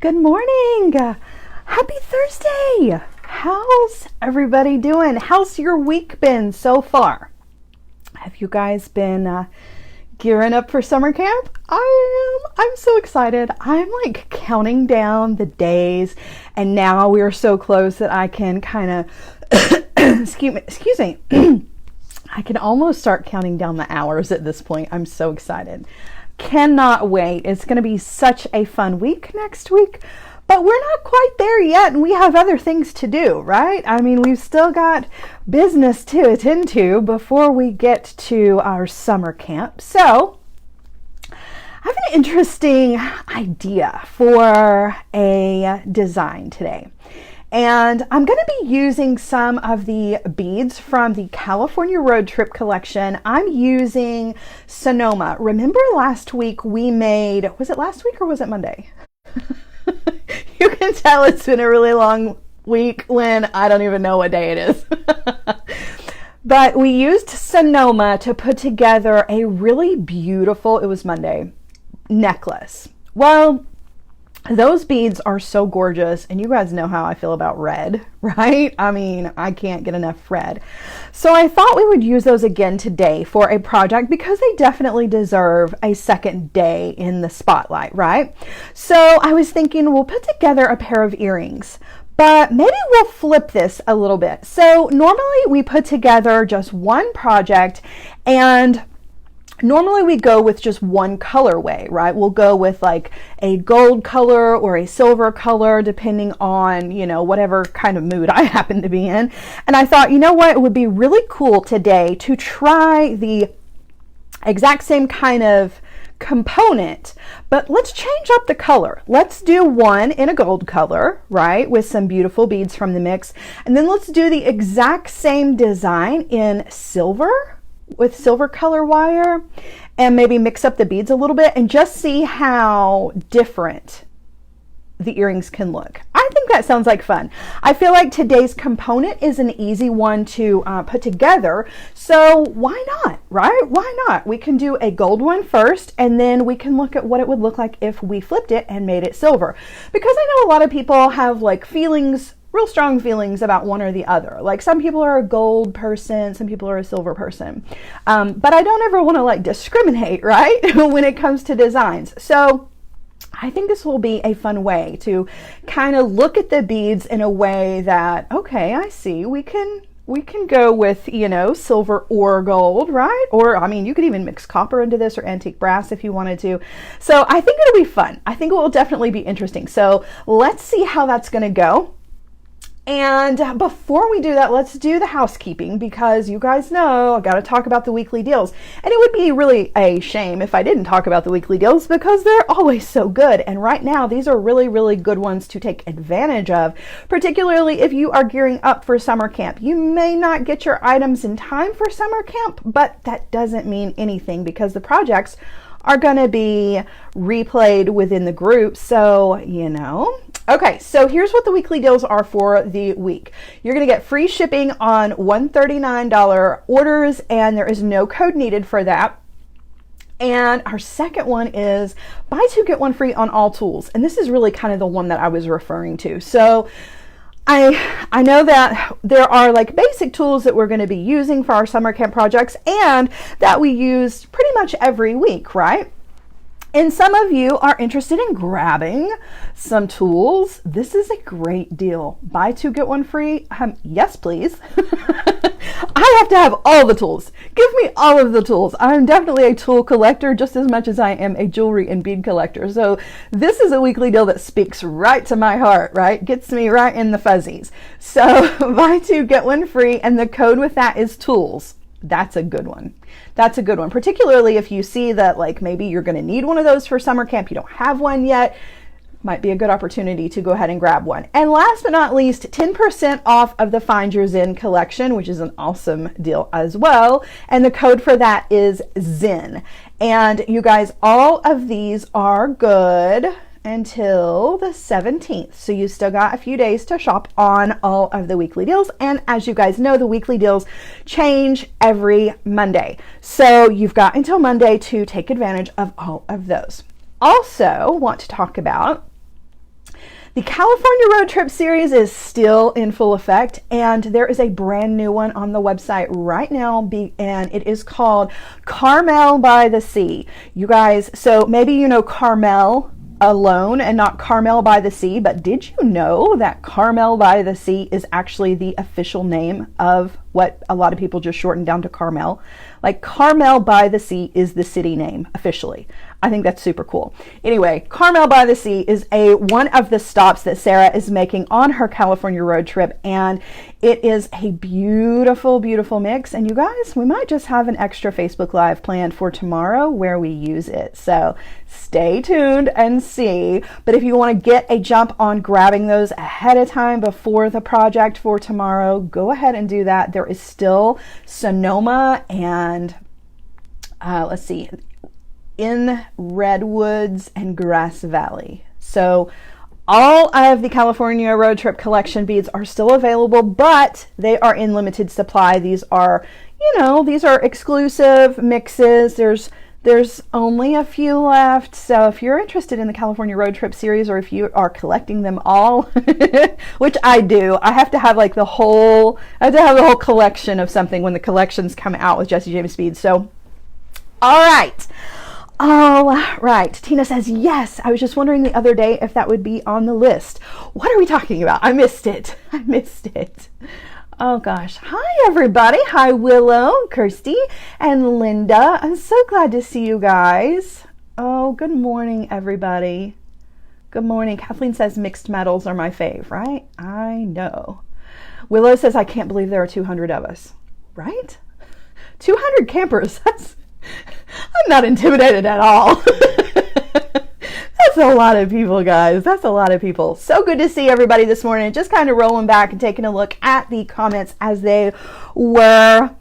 Good morning. Happy Thursday. How's everybody doing? How's your week been so far? Have you guys been gearing up for summer camp? I'm so excited. I'm like counting down the days, and now we are so close that I can kind of excuse me. I can almost start counting down the hours at this point. I'm so excited. Cannot wait. It's going to be such a fun week next week, but we're not quite there yet, and we have other things to do, right? I mean, we've still got business to attend to before we get to our summer camp. So I have an interesting idea for a design today. And I'm going to be using some of the beads from the California Road Trip collection. I'm using Sonoma. Remember last week we made, was it last week or was it Monday? You can tell it's been a really long week when I don't even know what day it is. But we used Sonoma to put together a really beautiful, it was Monday, necklace. Well, those beads are so gorgeous, and you guys know how I feel about red, right? I mean, I can't get enough red. So I thought we would use those again today for a project because they definitely deserve a second day in the spotlight, right? So I was thinking we'll put together a pair of earrings, but maybe we'll flip this a little bit. So normally we put together just one project, and normally we go with just one colorway, right? We'll go with like a gold color or a silver color, depending on, you know, whatever kind of mood I happen to be in. And I thought, you know what, it would be really cool today to try the exact same kind of component, but let's change up the color. Let's do one in a gold color, right, with some beautiful beads from the mix. And then let's do the exact same design in silver, with silver color wire, and maybe mix up the beads a little bit and just see how different the earrings can look. I think that sounds like fun. I feel like today's component is an easy one to put together, so why not, right? Why not? We can do a gold one first, and then we can look at what it would look like if we flipped it and made it silver, because I know a lot of people have like real strong feelings about one or the other. Like some people are a gold person, some people are a silver person. But I don't ever want to like discriminate, right? when it comes to designs. So I think this will be a fun way to kind of look at the beads in a way that, okay, I see, we can go with, you know, silver or gold, right? Or, I mean, you could even mix copper into this or antique brass if you wanted to. So I think it'll be fun. I think it will definitely be interesting. So let's see how that's going to go. And before we do that, let's do the housekeeping, because you guys know I got to talk about the weekly deals. And it would be really a shame if I didn't talk about the weekly deals, because they're always so good. And right now, these are really, really good ones to take advantage of, particularly if you are gearing up for summer camp. You may not get your items in time for summer camp, but that doesn't mean anything because the projects are going to be replayed within the group. So, you know. Okay, so here's what the weekly deals are for the week. You're going to get free shipping on $139 orders, and there is no code needed for that. And our second one is buy two, get one free on all tools. And this is really kind of the one that I was referring to. So I know that there are like basic tools that we're going to be using for our summer camp projects and that we use pretty much every week, right? And some of you are interested in grabbing some tools. This is a great deal. Buy two, get one free. Yes, please. I have to have all the tools. Give me all of the tools. I'm definitely a tool collector just as much as I am a jewelry and bead collector. So this is a weekly deal that speaks right to my heart, right? Gets me right in the fuzzies. So buy two, get one free. And the code with that is tools. That's a good one. That's a good one, particularly if you see that like maybe you're going to need one of those for summer camp. You don't have one yet. Might be a good opportunity to go ahead and grab one. And last but not least, 10% off of the Find Your Zen collection, which is an awesome deal as well. And the code for that is Zen. And you guys, all of these are good until the 17th. So you still got a few days to shop on all of the weekly deals. And as you guys know, the weekly deals change every Monday. So you've got until Monday to take advantage of all of those. Also want to talk about The California Road Trip series is still in full effect, and there is a brand new one on the website right now, and it is called Carmel by the Sea. You guys, so maybe you know Carmel alone and not Carmel by the Sea, but did you know that Carmel by the Sea is actually the official name of what a lot of people just shortened down to Carmel? Like, Carmel by the Sea is the city name officially. I think that's super cool. Anyway, Carmel by the Sea is one of the stops that Sara is making on her California road trip, and it is a beautiful, beautiful mix. And you guys, we might just have an extra Facebook Live planned for tomorrow where we use it. So stay tuned and see. But if you want to get a jump on grabbing those ahead of time before the project for tomorrow, go ahead and do that. There is still Sonoma and let's see, in Redwoods and Grass Valley. So all of the California Road Trip collection beads are still available, but they are in limited supply. These are, these are exclusive mixes. There's only a few left. So if you're interested in the California Road Trip series, or if you are collecting them all, which I do, I have to have the whole collection of something when the collections come out with Jesse James Beads. So, all right. Tina says, yes, I was just wondering the other day if that would be on the list. What are we talking about? I missed it. Oh gosh. Hi everybody. Hi Willow, Kirsty, and Linda. I'm so glad to see you guys. Oh, good morning everybody. Good morning. Kathleen says mixed metals are my fave, right? I know. Willow says, I can't believe there are 200 of us, right? 200 campers. I'm not intimidated at all. That's a lot of people, guys. That's a lot of people. So good to see everybody this morning. Just kind of rolling back and taking a look at the comments as they were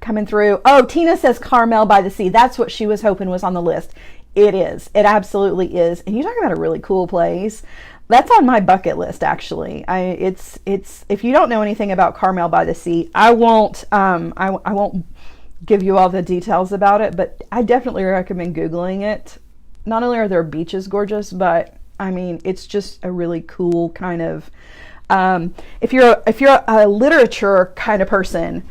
coming through. Oh, Tina says Carmel by the Sea. That's what she was hoping was on the list. It is. It absolutely is. And you're talking about a really cool place. That's on my bucket list, actually. It's if you don't know anything about Carmel by the Sea, I won't give you all the details about it, but I definitely recommend Googling it. Not only are their beaches gorgeous, but I mean, it's just a really cool kind of, if you're a literature kind of person,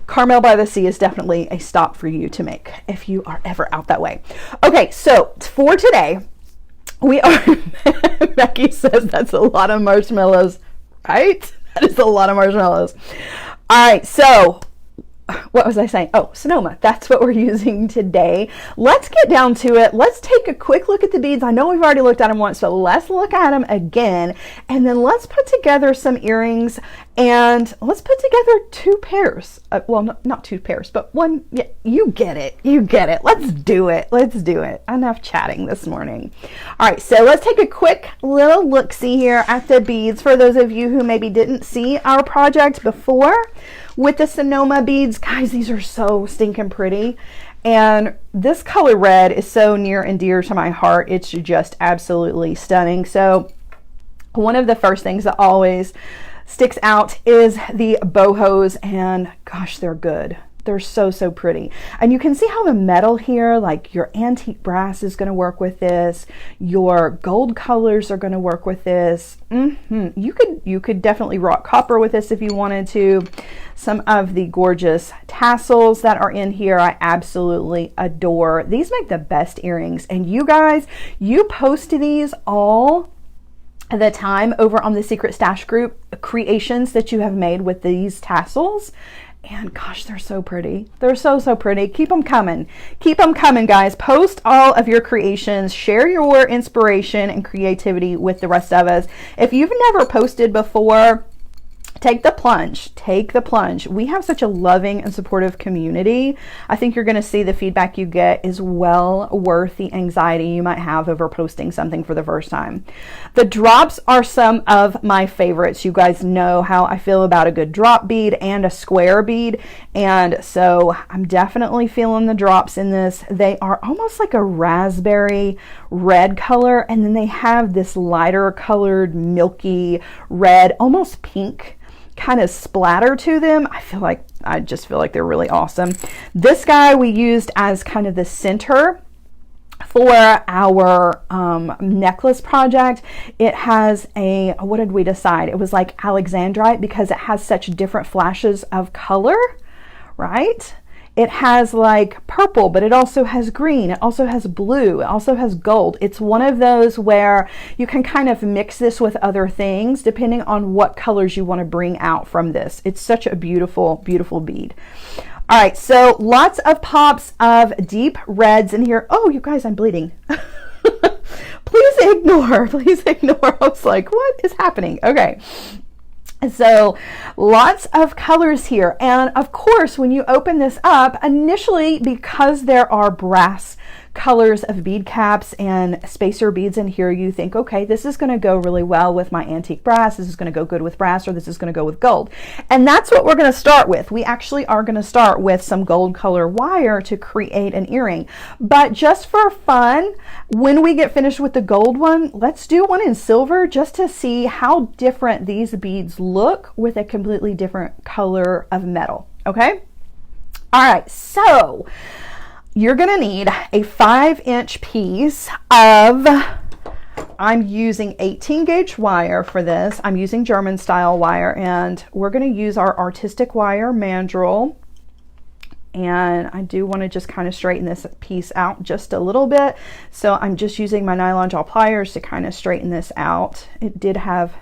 Carmel by the Sea is definitely a stop for you to make if you are ever out that way. Okay, so for today, we are, Becky says that's a lot of marshmallows, right? That is a lot of marshmallows. All right, so what was I saying? Oh, Sonoma. That's what we're using today. Let's get down to it. Let's take a quick look at the beads. I know we've already looked at them once, but let's look at them again. And then let's put together some earrings, and let's put together two pairs. Well, not two pairs, but one. Yeah, you get it. You get it. Let's do it. Let's do it. Enough chatting this morning. All right, so let's take a quick little look-see here at the beads for those of you who maybe didn't see our project before. With the Sonoma beads, guys, these are so stinking pretty. And this color red is so near and dear to my heart. It's just absolutely stunning. So one of the first things that always sticks out is the bohos, and gosh, they're good. They're so, so pretty. And you can see how the metal here, like your antique brass is going to work with this. Your gold colors are going to work with this. You could definitely rock copper with this if you wanted to. Some of the gorgeous tassels that are in here, I absolutely adore. These make the best earrings. And you guys, you post these all the time over on the Secret Stash group, creations that you have made with these tassels. And gosh, they're so pretty. They're so, so pretty. Keep them coming. Keep them coming, guys. Post all of your creations. Share your inspiration and creativity with the rest of us. If you've never posted before, take the plunge. Take the plunge. We have such a loving and supportive community. I think you're going to see the feedback you get is well worth the anxiety you might have over posting something for the first time. The drops are some of my favorites. You guys know how I feel about a good drop bead and a square bead. And so I'm definitely feeling the drops in this. They are almost like a raspberry red color. And then they have this lighter colored, milky red, almost pink kind of splatter to them. I just feel like they're really awesome. This guy we used as kind of the center for our necklace project, it has a, what did we decide? It was like Alexandrite because it has such different flashes of color, right? It has like purple, but it also has green. It also has blue. It also has gold. It's one of those where you can kind of mix this with other things depending on what colors you want to bring out from this. It's such a beautiful, beautiful bead. All right, so lots of pops of deep reds in here. Oh, you guys, I'm bleeding. Please ignore, please ignore. I was like, what is happening? Okay. So lots of colors here. And of course, when you open this up, initially, because there are brass colors of bead caps and spacer beads in here, you think, okay, this is going to go really well with my antique brass. This is going to go good with brass, or this is going to go with gold. And that's what we're going to start with. We actually are going to start with some gold color wire to create an earring. But just for fun, when we get finished with the gold one, let's do one in silver just to see how different these beads look with a completely different color of metal. Okay? All right, so you're going to need a 5-inch piece of, I'm using 18 gauge wire for this. I'm using German style wire, and we're going to use our artistic wire mandrel. And I do want to just kind of straighten this piece out just a little bit. So I'm just using my nylon jaw pliers to kind of straighten this out. It did have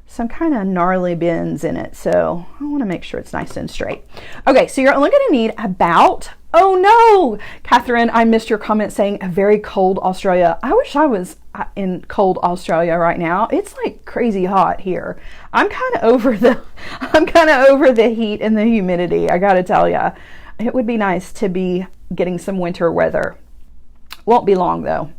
some kind of gnarly bends in it, so I want to make sure it's nice and straight. Okay, so you're only going to need about, oh no, Catherine, I missed your comment saying a very cold Australia. I wish I was in cold Australia right now. It's like crazy hot here. I'm kind of over the heat and the humidity. I got to tell you, it would be nice to be getting some winter weather. Won't be long though.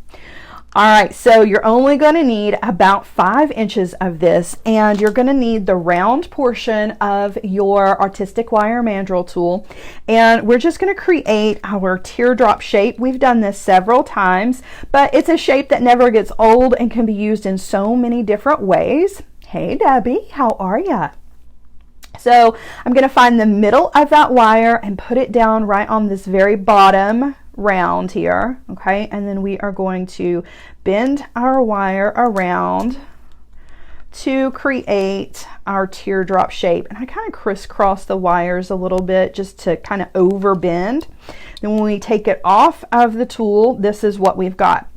All right, so you're only going to need about 5 inches of this, and you're going to need the round portion of your artistic wire mandrel tool, and we're just going to create our teardrop shape. We've done this several times, but it's a shape that never gets old and can be used in so many different ways. Hey Debbie, how are ya? So I'm going to find the middle of that wire and put it down right on this very bottom round here, okay, and then we are going to bend our wire around to create our teardrop shape. And I kind of crisscross the wires a little bit just to kind of over bend. Then when we take it off of the tool, this is what we've got.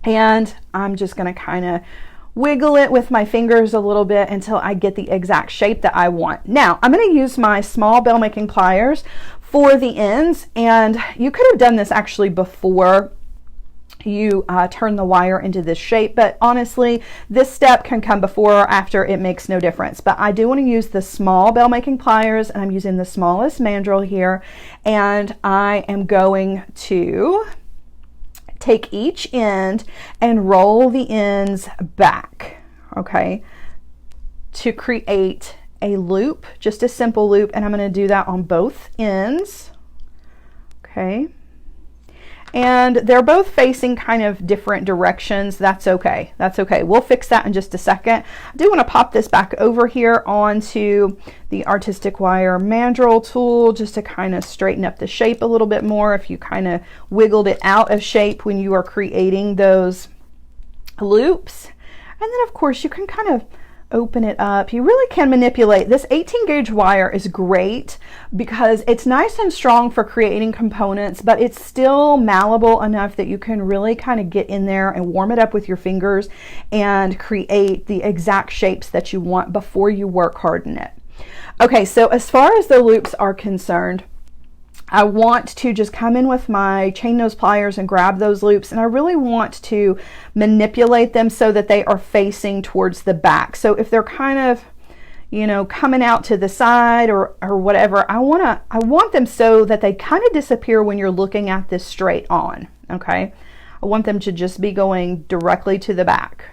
And I'm just going to kind of wiggle it with my fingers a little bit until I get the exact shape that I want. Now I'm going to use my small bell making pliers for the ends, and you could have done this actually before you turn the wire into this shape, but honestly this step can come before or after. It makes no difference, but I do want to use the small bell making pliers, and I'm using the smallest mandrel here, and I am going to take each end and roll the ends back, okay, to create a loop, just a simple loop, and I'm going to do that on both ends, okay, and they're both facing kind of different directions. That's okay, that's okay, we'll fix that in just a second. I do want to pop this back over here onto the artistic wire mandrel tool just to kind of straighten up the shape a little bit more if you kind of wiggled it out of shape when you are creating those loops. And then of course you can kind of open it up. You really can manipulate. This 18 gauge wire is great because it's nice and strong for creating components, but it's still malleable enough that you can really kind of get in there and warm it up with your fingers and create the exact shapes that you want before you work hard in it. Okay, so as far as the loops are concerned, I want to just come in with my chain nose pliers and grab those loops, and I really want to manipulate them so that they are facing towards the back. So if they're kind of, you know, coming out to the side or whatever, I want them so that they kind of disappear when you're looking at this straight on, okay? I want them to just be going directly to the back.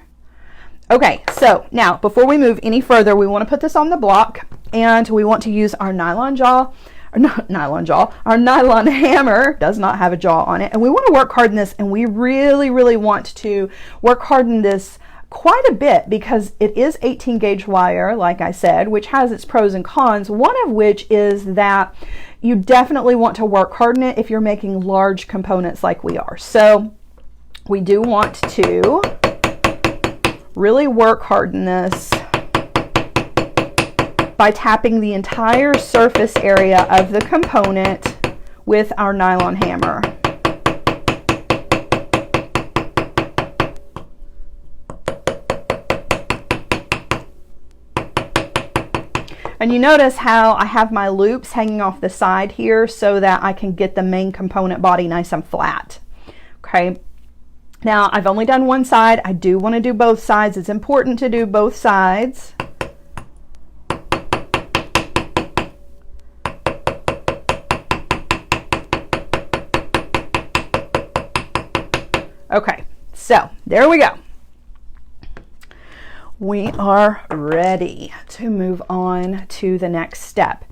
Okay, so now before we move any further, we want to put this on the block, and we want to use our nylon jaw, or not nylon jaw, our nylon hammer does not have a jaw on it, and we want to work hard in this, and we really want to work hard in this quite a bit because it is 18 gauge wire, like I said, which has its pros and cons, one of which is that you definitely want to work harden it if you're making large components like we are. So we do want to really work harden this by tapping the entire surface area of the component with our nylon hammer. And you notice how I have my loops hanging off the side here so that I can get the main component body nice and flat. Okay. Now I've only done one side. I do want to do both sides. It's important to do both sides. Okay, so there we go. We are ready to move on to the next step.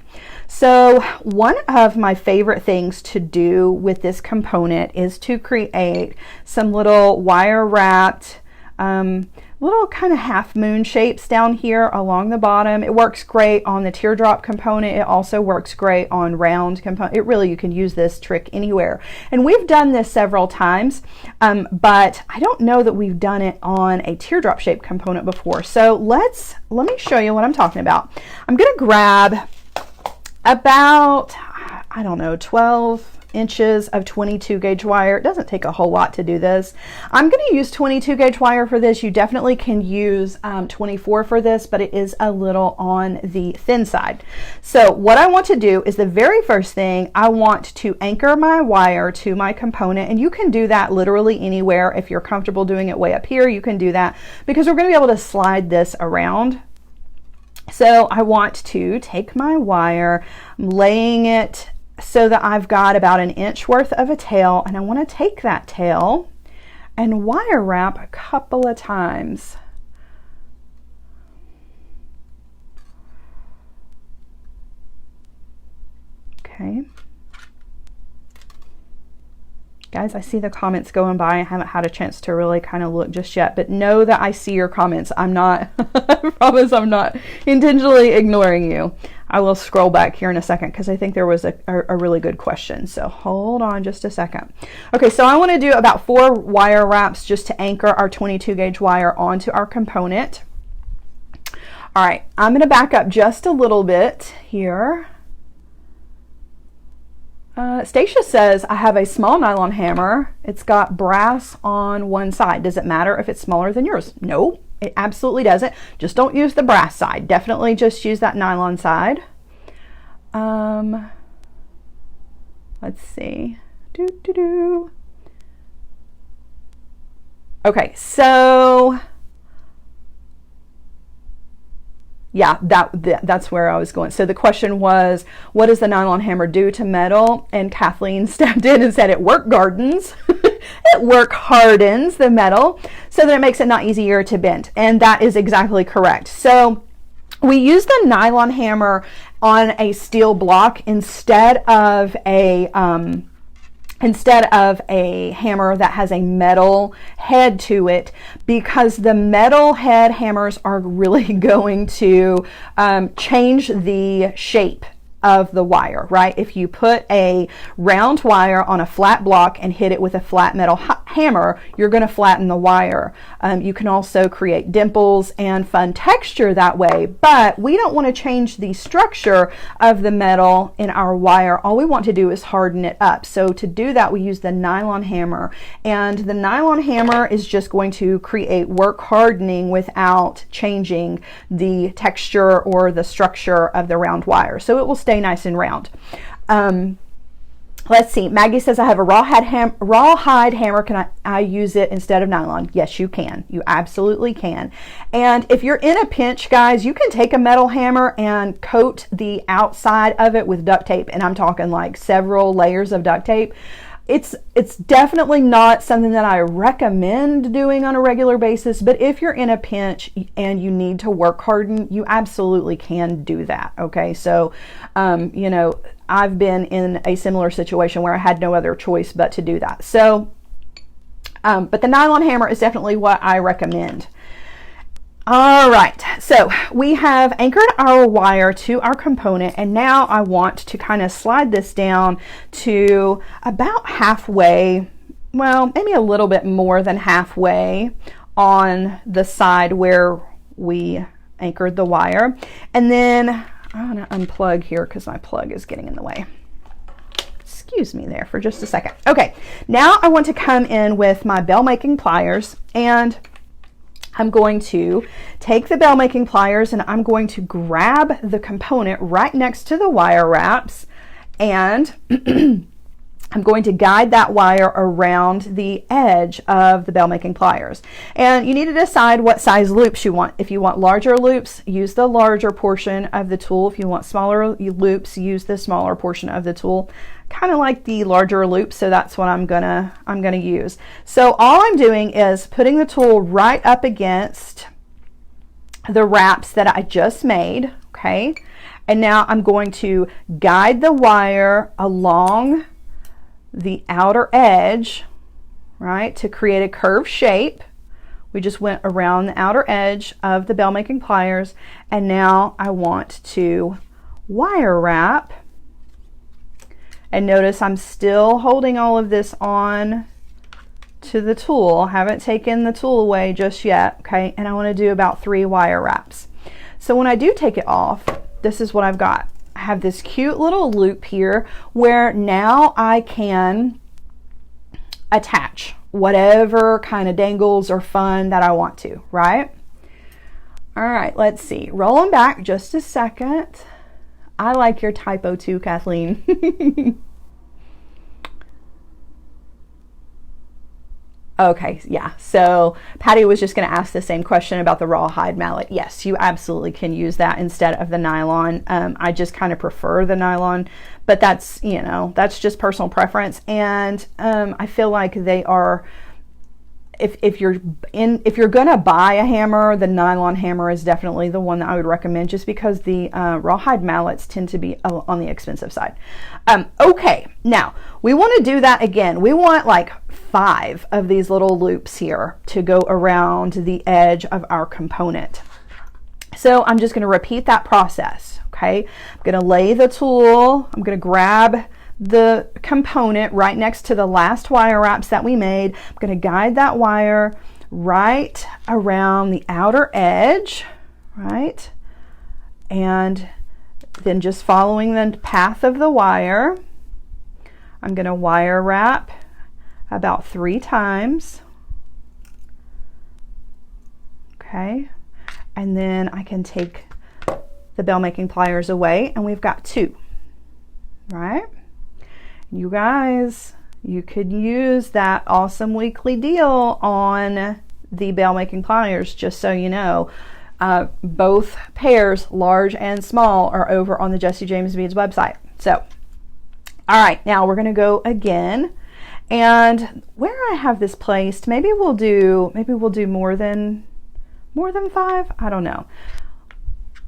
So one of my favorite things to do with this component is to create some little wire wrapped little kind of half moon shapes down here along the bottom. It works great on the teardrop component. It also works great on round component. You can use this trick anywhere. And we've done this several times, but I don't know that we've done it on a teardrop shaped component before. So let me show you what I'm talking about. I'm going to grab about, I don't know, 12 inches of 22 gauge wire. It doesn't take a whole lot to do this. I'm going to use 22 gauge wire for this. You definitely can use 24 for this, but it is a little on the thin side. So what I want to do is the very first thing, I want to anchor my wire to my component, and you can do that literally anywhere. If you're comfortable doing it way up here, you can do that because we're going to be able to slide this around. So I want to take my wire, I'm laying it so that I've got about an inch worth of a tail, and I want to take that tail and wire wrap a couple of times. Okay. Guys, I see the comments going by. I haven't had a chance to really kind of look just yet, but know that I see your comments. I'm not, I promise I'm not intentionally ignoring you. I will scroll back here in a second because I think there was a really good question. So hold on just a second. Okay, so I want to do about 4 wire wraps just to anchor our 22 gauge wire onto our component. All right, I'm going to back up just a little bit here. Stacia says, I have a small nylon hammer. It's got brass on one side. Does it matter if it's smaller than yours? No, it absolutely doesn't. Just don't use the brass side. Definitely just use that nylon side. Let's see. Okay, so yeah, that's where I was going. So the question was, what does the nylon hammer do to metal? And Kathleen stepped in and said it work hardens. It work hardens the metal so that it makes it not easier to bend. And that is exactly correct. So we use the nylon hammer on a steel block instead of a hammer that has a metal head to it, because the metal head hammers are really going to change the shape of the wire, right? If you put a round wire on a flat block and hit it with a flat metal hammer, you're going to flatten the wire. You can also create dimples and fun texture that way, but we don't want to change the structure of the metal in our wire. All we want to do is harden it up. So to do that, we use the nylon hammer, and the nylon hammer is just going to create work hardening without changing the texture or the structure of the round wire. So it will stay nice and round. Let's see. Maggie says, I have a rawhide hammer. Can I use it instead of nylon? Yes, you can. You absolutely can. And if you're in a pinch, guys, you can take a metal hammer and coat the outside of it with duct tape. And I'm talking like several layers of duct tape. It's definitely not something that I recommend doing on a regular basis, but if you're in a pinch and you need to work harden, you absolutely can do that. Okay, so you know, I've been in a similar situation where I had no other choice but to do that. So but the nylon hammer is definitely what I recommend. All right, so we have anchored our wire to our component, and now I want to kind of slide this down to about halfway, well, maybe a little bit more than halfway on the side where we anchored the wire. And then I'm going to unplug here because my plug is getting in the way. Excuse me there for just a second. Okay, now I want to come in with my bell making pliers, and I'm going to take the bell making pliers and I'm going to grab the component right next to the wire wraps, and I'm going to guide that wire around the edge of the bell making pliers. And you need to decide what size loops you want. If you want larger loops, use the larger portion of the tool. If you want smaller loops, use the smaller portion of the tool. Kind of like the larger loop, so that's what I'm gonna use. So all I'm doing is putting the tool right up against the wraps that I just made, okay? And now I'm going to guide the wire along the outer edge, right, to create a curved shape. We just went around the outer edge of the bell making pliers, and now I want to wire wrap. And notice I'm still holding all of this on to the tool. Haven't taken the tool away just yet, okay? And I want to do about 3 wire wraps. So when I do take it off, this is what I've got. I have this cute little loop here where now I can attach whatever kind of dangles or fun that I want to, right? All right, let's see. Rolling back just a second. I like your typo too, Kathleen. Okay, yeah, so Patty was just going to ask the same question about the rawhide mallet. Yes, you absolutely can use that instead of the nylon. I just kind of prefer the nylon, but that's, you know, that's just personal preference. And I feel like they are, if you're gonna buy a hammer, the nylon hammer is definitely the one that I would recommend, just because the rawhide mallets tend to be on the expensive side. Okay, now we want to do that again. We want like 5 of these little loops here to go around the edge of our component. So I'm just going to repeat that process. Okay, I'm going to lay the tool. I'm going to grab the component right next to the last wire wraps that we made. I'm going to guide that wire right around the outer edge, right? And then just following the path of the wire, I'm going to wire wrap about 3 times. Okay, and then I can take the bell making pliers away, and we've got 2, right? You guys, you could use that awesome weekly deal on the bell making pliers, just so you know. Both pairs, large and small, are over on the Jessie James Beads website. So, all right, now we're going to go again, and where I have this placed, maybe we'll do more than 5. I don't know.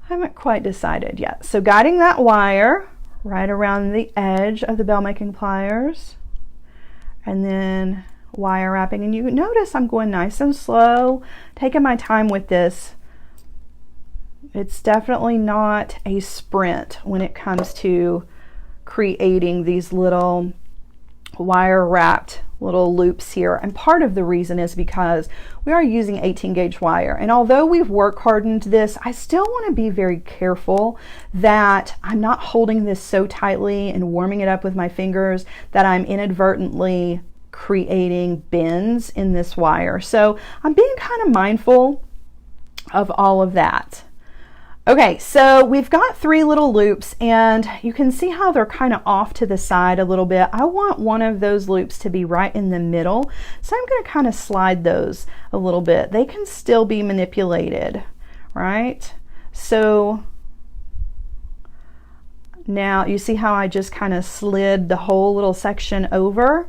I haven't quite decided yet. So guiding that wire right around the edge of the bell making pliers, and then wire wrapping. And you notice I'm going nice and slow, taking my time with this. It's definitely not a sprint when it comes to creating these little wire wrapped little loops here. And part of the reason is because we are using 18 gauge wire, and although we've work hardened this, I still want to be very careful that I'm not holding this so tightly and warming it up with my fingers that I'm inadvertently creating bends in this wire. So I'm being kind of mindful of all of that. Okay, so we've got 3 little loops, and you can see how they're kind of off to the side a little bit. I want one of those loops to be right in the middle, so I'm going to kind of slide those a little bit. They can still be manipulated, right? So now you see how I just kind of slid the whole little section over,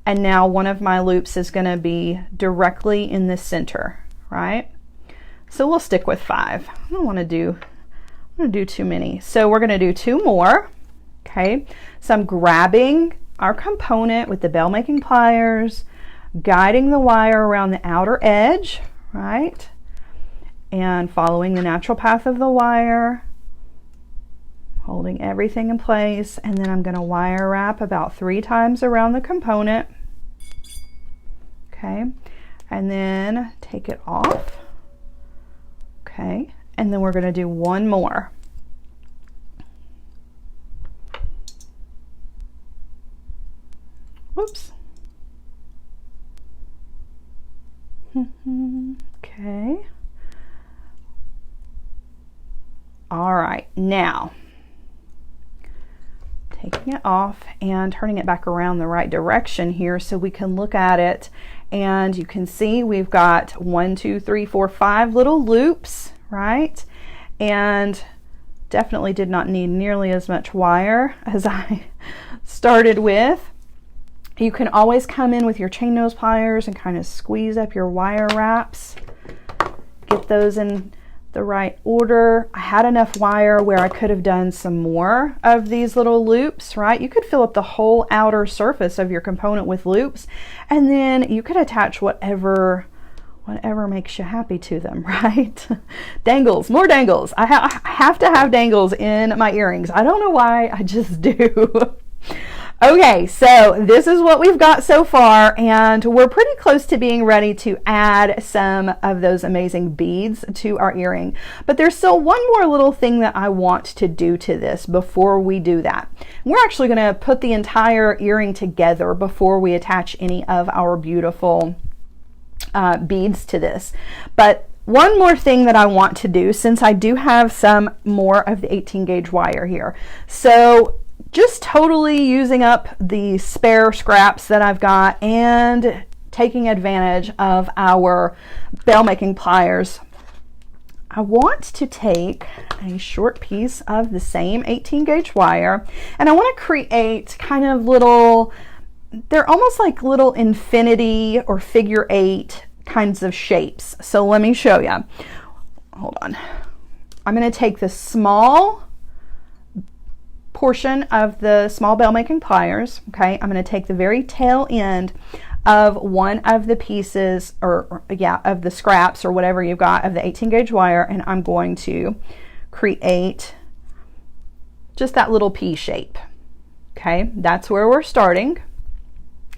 and now one of my loops is going to be directly in the center, right? So we'll stick with 5. I don't want to do too many. So we're going to do 2 more. Okay. So I'm grabbing our component with the bell making pliers, guiding the wire around the outer edge, right? and following the natural path of the wire, holding everything in place, and then I'm going to wire wrap about 3 times around the component. Okay, and then take it off. Okay, and then we're going to do one more. Whoops. Okay. All right, now taking it off and turning it back around the right direction here so we can look at it, and you can see we've got 1, 2, 3, 4, 5 little loops, right? And definitely did not need nearly as much wire as I started with. You can always come in with your chain nose pliers and kind of squeeze up your wire wraps, get those in the right order. I had enough wire where I could have done some more of these little loops, right? You could fill up the whole outer surface of your component with loops, and then you could attach whatever makes you happy to them, right? Dangles, more dangles. I have to have dangles in my earrings. I don't know why, I just do. Okay, so this is what we've got so far, and we're pretty close to being ready to add some of those amazing beads to our earring. But there's still one more little thing that I want to do to this before we do that. We're actually going to put the entire earring together before we attach any of our beautiful beads to this. But one more thing that I want to do, since I do have some more of the 18 gauge wire here. So just totally using up the spare scraps that I've got and taking advantage of our bell making pliers. I want to take a short piece of the same 18 gauge wire, and I want to create kind of little, they're almost like little infinity or figure 8 kinds of shapes. So let me show you. Hold on. I'm going to take the small portion of the small bell making pliers. Okay, I'm going to take the very tail end of one of the pieces, or of the scraps or whatever you've got of the 18 gauge wire, and I'm going to create just that little pea shape. Okay, that's where we're starting.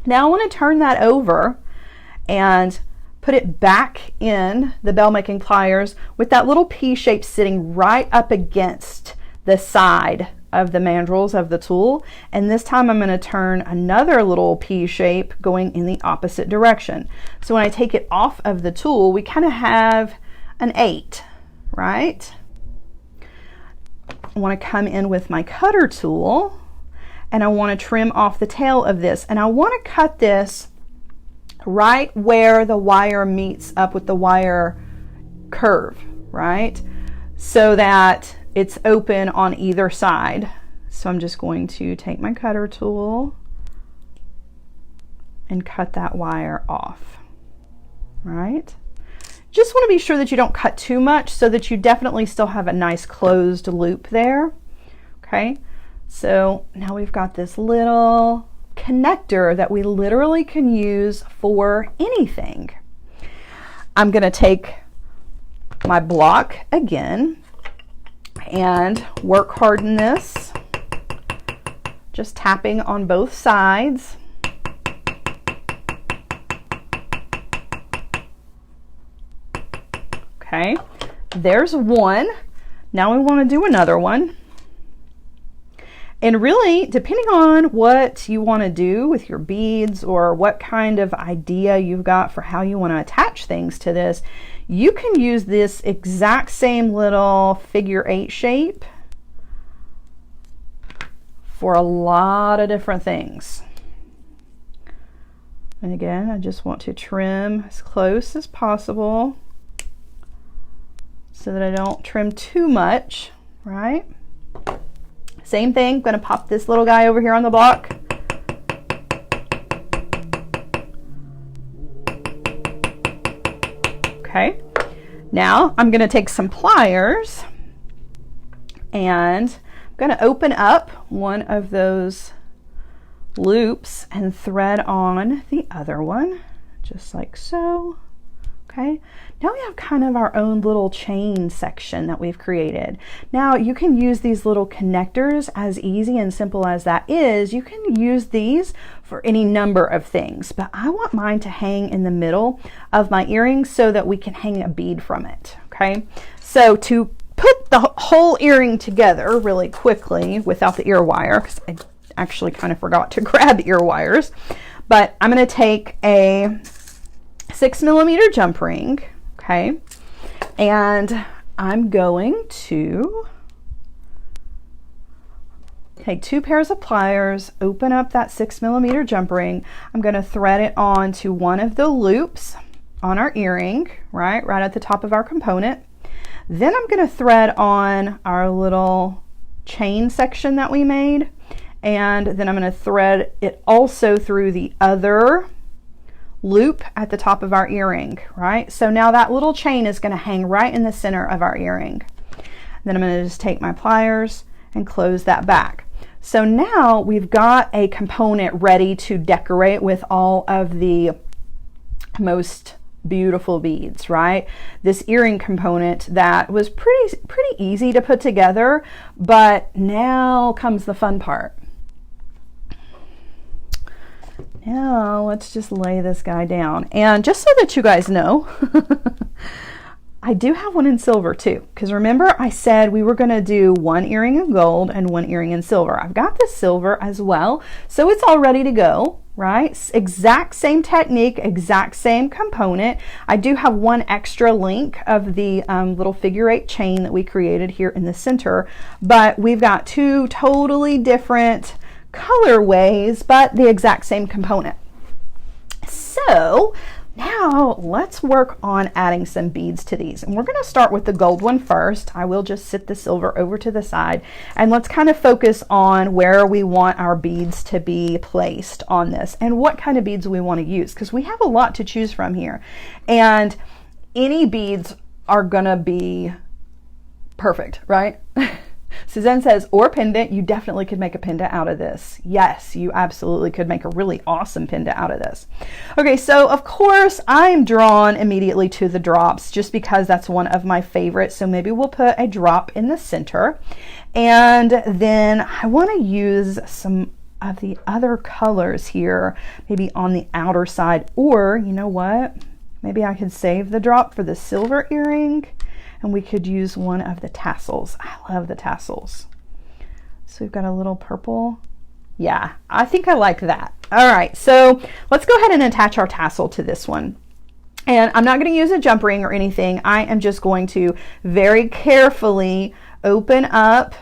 Now I want to turn that over and put it back in the bell making pliers with that little pea shape sitting right up against the side of the mandrels of the tool, and this time I'm going to turn another little pea shape going in the opposite direction. So when I take it off of the tool, we kind of have an 8, right? I want to come in with my cutter tool, and I want to trim off the tail of this, and I want to cut this right where the wire meets up with the wire curve, right? So that it's open on either side. So I'm just going to take my cutter tool and cut that wire off, right? Just want to be sure that you don't cut too much so that you definitely still have a nice closed loop there. Okay, so now we've got this little connector that we literally can use for anything. I'm going to take my block again and work harden this, just tapping on both sides. Okay, there's one. Now we want to do another one. And really, depending on what you want to do with your beads or what kind of idea you've got for how you want to attach things to this, you can use this exact same little figure 8 shape for a lot of different things. And again, I just want to trim as close as possible so that I don't trim too much, right? Same thing, I'm going to pop this little guy over here on the block. Okay, now I'm going to take some pliers and I'm going to open up one of those loops and thread on the other one, just like so. Okay, now we have kind of our own little chain section that we've created. Now you can use these little connectors. As easy and simple as that is, you can use these for any number of things, but I want mine to hang in the middle of my earring so that we can hang a bead from it. Okay, so to put the whole earring together really quickly without the ear wire, because I actually kind of forgot to grab ear wires, but I'm going to take a 6mm jump ring, okay, and I'm going to take 2 pairs of pliers, open up that 6mm jump ring. I'm going to thread it onto one of the loops on our earring, right at the top of our component. Then I'm going to thread on our little chain section that we made, and then I'm going to thread it also through the other loop at the top of our earring, right? So now that little chain is going to hang right in the center of our earring. Then I'm going to just take my pliers and close that back. So now we've got a component ready to decorate with all of the most beautiful beads, right? This earring component that was pretty easy to put together, but now comes the fun part. Now let's just lay this guy down. And just so that you guys know, I do have one in silver too, because remember I said we were going to do one earring in gold and one earring in silver. I've got the silver as well, so it's all ready to go, right? Exact same technique, exact same component. I do have one extra link of the little figure 8 chain that we created here in the center, but we've got 2 totally different colorways, but the exact same component. So now let's work on adding some beads to these, and we're going to start with the gold one first. I will just sit the silver over to the side, and let's kind of focus on where we want our beads to be placed on this and what kind of beads we want to use, because we have a lot to choose from here, and any beads are going to be perfect, right? Suzanne says, or pendant. You definitely could make a pendant out of this. Yes, you absolutely could make a really awesome pendant out of this. Okay, so of course I'm drawn immediately to the drops just because that's one of my favorites. So maybe we'll put a drop in the center. And then I want to use some of the other colors here, maybe on the outer side, or you know what? Maybe I could save the drop for the silver earring, and we could use one of the tassels. I love the tassels. So we've got a little purple. Yeah, I think I like that. All right, so let's go ahead and attach our tassel to this one. And I'm not going to use a jump ring or anything. I am just going to very carefully open up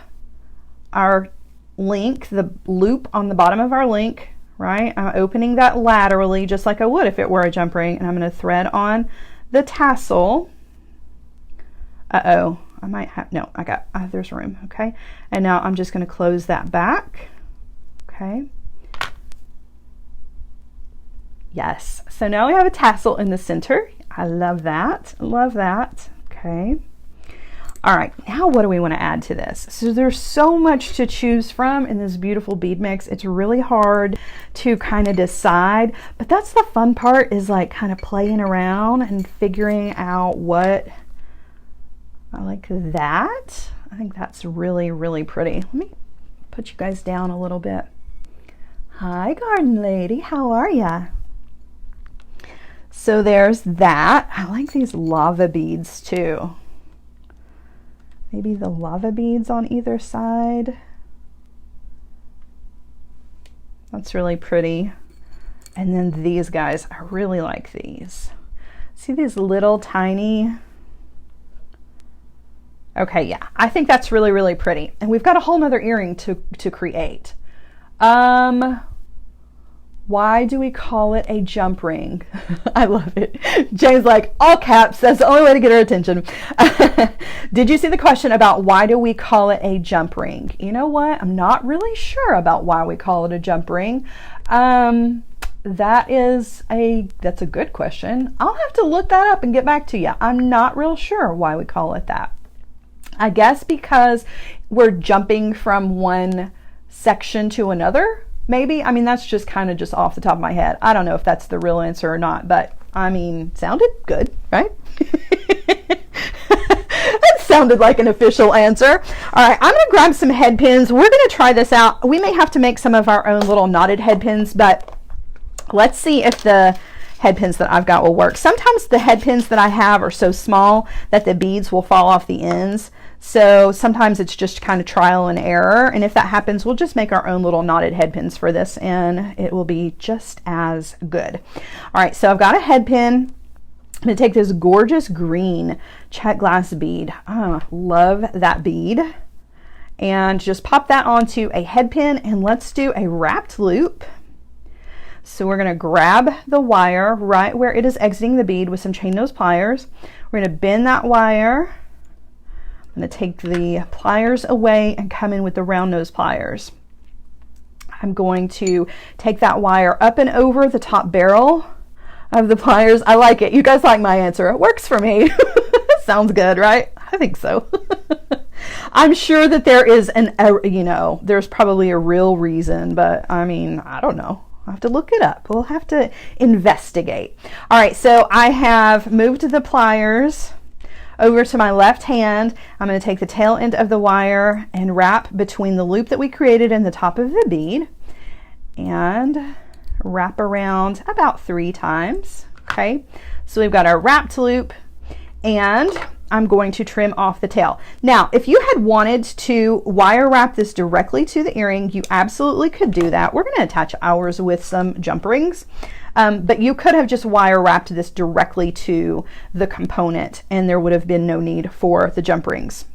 our link, the loop on the bottom of our link, right? I'm opening that laterally just like I would if it were a jump ring, and I'm going to thread on the tassel. Uh-oh, I might have, no, I got, there's room, okay? And now I'm just going to close that back, okay? Yes, so now we have a tassel in the center. I love that, okay? All right, now what do we want to add to this? So there's so much to choose from in this beautiful bead mix. It's really hard to kind of decide, but that's the fun part, is like kind of playing around and figuring out what I like. That I think that's really, really pretty. Let me put you guys down a little bit. Hi, garden lady, how are ya? So there's that. I like these lava beads too. Maybe the lava beads on either side. That's really pretty. And then these guys, I really like these. See these little tiny. Okay, yeah, I think that's really, really pretty. And we've got a whole nother earring to create. Why do we call it a jump ring? I love it. Jane's like, all caps, that's the only way to get her attention. Did you see the question about why do we call it a jump ring? You know what? I'm not really sure about why we call it a jump ring. That's a good question. I'll have to look that up and get back to you. I'm not real sure why we call it that. I guess because we're jumping from one section to another, maybe. I mean, that's just kind of just off the top of my head. I don't know if that's the real answer or not, but I mean, sounded good, right? That sounded like an official answer. All right, I'm going to grab some head pins. We're going to try this out. We may have to make some of our own little knotted head pins, but let's see if the head pins that I've got will work. Sometimes the head pins that I have are so small that the beads will fall off the ends. So sometimes it's just kind of trial and error. And if that happens, we'll just make our own little knotted head pins for this and it will be just as good. All right, so I've got a head pin. I'm going to take this gorgeous green check glass bead. Love that bead. And just pop that onto a head pin and let's do a wrapped loop. So we're going to grab the wire right where it is exiting the bead with some chain nose pliers. We're going to bend that wire. I'm going to take the pliers away and come in with the round nose pliers. I'm going to take that wire up and over the top barrel of the pliers. I like it. You guys like my answer. It works for me. Sounds good, right? I think so. I'm sure that there is there's probably a real reason, but I mean, I don't know. I'll have to look it up. We'll have to investigate. All right, so I have moved the pliers over to my left hand. I'm going to take the tail end of the wire and wrap between the loop that we created and the top of the bead and wrap around about 3 times. Okay, so we've got our wrapped loop and I'm going to trim off the tail. Now, if you had wanted to wire wrap this directly to the earring, you absolutely could do that. We're going to attach ours with some jump rings, but you could have just wire wrapped this directly to the component and there would have been no need for the jump rings.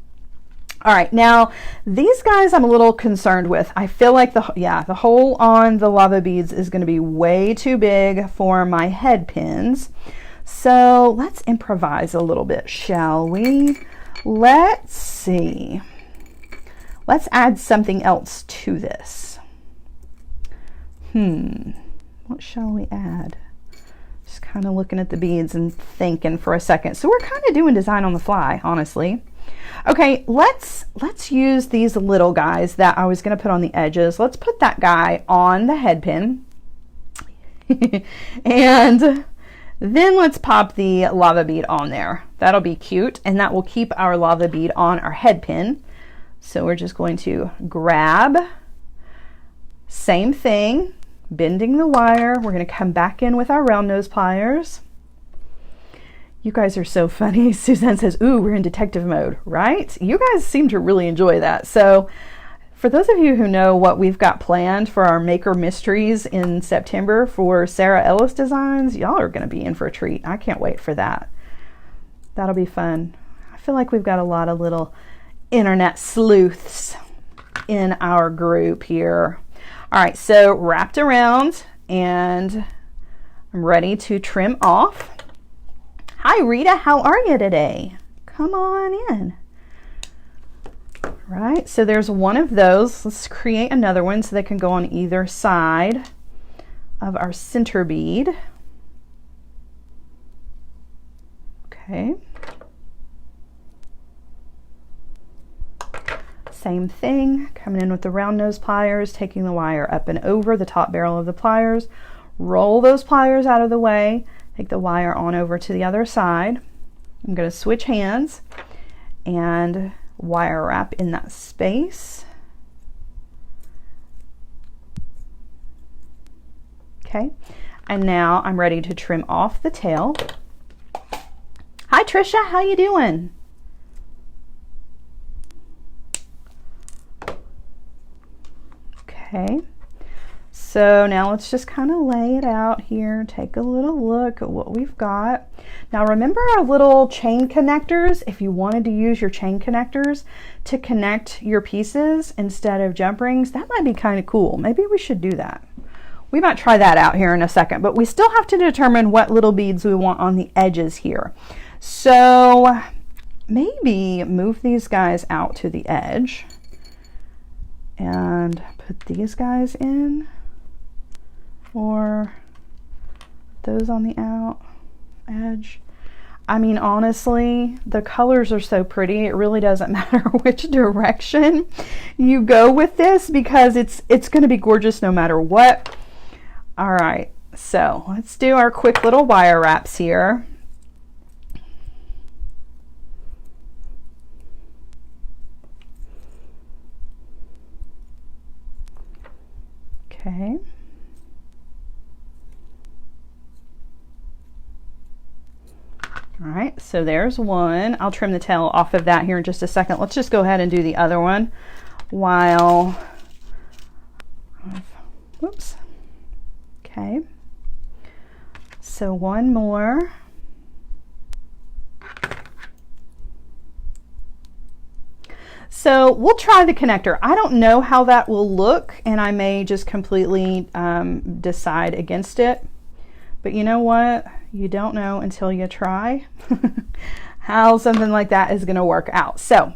All right, now these guys I'm a little concerned with. I feel like the hole on the lava beads is going to be way too big for my head pins. So let's improvise a little bit, shall we? Let's see. Let's add something else to this. What shall we add? Just kind of looking at the beads and thinking for a second. So we're kind of doing design on the fly, honestly. Okay, let's use these little guys that I was going to put on the edges. Let's put that guy on the head pin. And then let's pop the lava bead on there. That'll be cute, and that will keep our lava bead on our head pin. So we're just going to grab, same thing, bending the wire. We're going to come back in with our round nose pliers. You guys are so funny. Suzanne says, ooh, we're in detective mode, right? You guys seem to really enjoy that. So for those of you who know what we've got planned for our Maker Mysteries in September for Sara Ellis designs, y'all are going to be in for a treat. I can't wait for that. That'll be fun. I feel like we've got a lot of little internet sleuths in our group here. All right, so wrapped around and I'm ready to trim off. Hi, Rita, how are you today? Come on in. Right, so there's one of those. Let's create another one so they can go on either side of our center bead. Okay. Same thing, coming in with the round nose pliers, taking the wire up and over the top barrel of the pliers, roll those pliers out of the way, take the wire on over to the other side. I'm going to switch hands and wire wrap in that space. Okay, and now I'm ready to trim off the tail. Hi Trisha, how you doing? Okay, so now let's just kind of lay it out here, take a little look at what we've got. Now remember our little chain connectors? If you wanted to use your chain connectors to connect your pieces instead of jump rings, that might be kind of cool. Maybe we should do that. We might try that out here in a second, but we still have to determine what little beads we want on the edges here. So maybe move these guys out to the edge and put these guys in, or those on the out edge. I mean, honestly, the colors are so pretty, it really doesn't matter which direction you go with this because it's going to be gorgeous no matter what. All right, so let's do our quick little wire wraps here. Okay. All right, so there's one. I'll trim the tail off of that here in just a second. Let's just go ahead and do the other one while, whoops. Okay, so one more. So we'll try the connector. I don't know how that will look, and I may just completely decide against it. But you know what? You don't know until you try how something like that is going to work out. So,